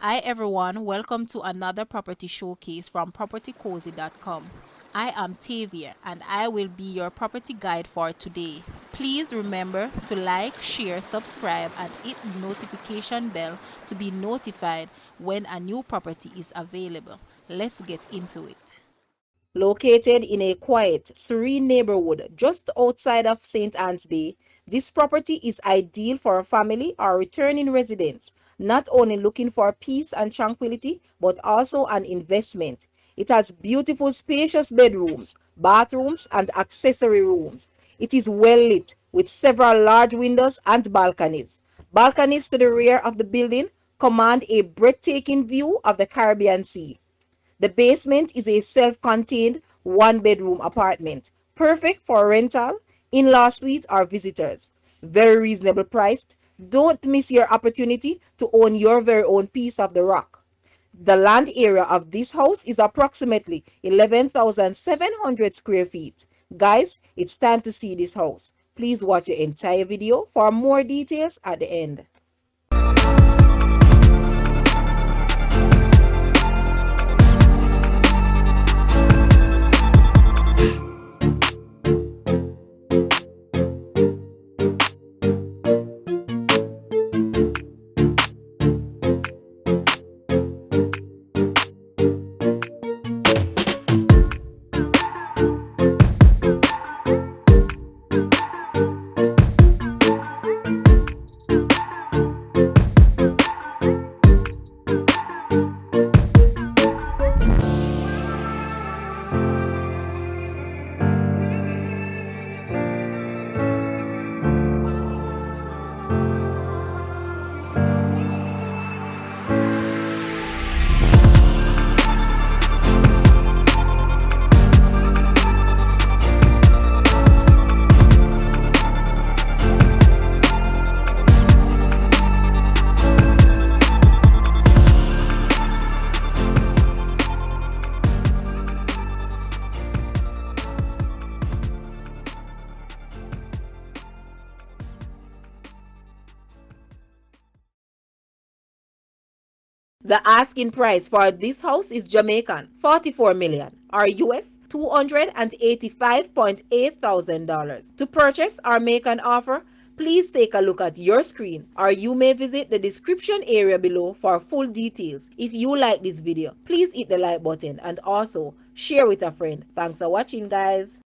Hi everyone, welcome to another property showcase from propertycozy.com. I am Tavia and I will be your property guide for today. Please remember to like, share, subscribe and hit the notification bell to be notified when a new property is available. Let's get into it. Located in a quiet, serene neighborhood just outside of St. Anne's Bay, this property is ideal for a family or returning residents, not only looking for peace and tranquility, but also an investment. It has beautiful, spacious bedrooms, bathrooms, and accessory rooms. It is well lit with several large windows and balconies. Balconies to the rear of the building command a breathtaking view of the Caribbean Sea. The basement is a self-contained one-bedroom apartment, perfect for rental, in-law suite, or visitors. Very reasonable priced. Don't miss your opportunity to own your very own piece of the rock. The land area of this house is approximately 11,700 square feet. Guys, it's time to see this house. Please watch the entire video for more details at the end. The asking price for this house is Jamaican 44 million or US $285.8 thousand. To purchase or make an offer, please take a look at your screen or you may visit the description area below for full details. If you like this video, please hit the like button and also share with a friend. Thanks for watching, guys.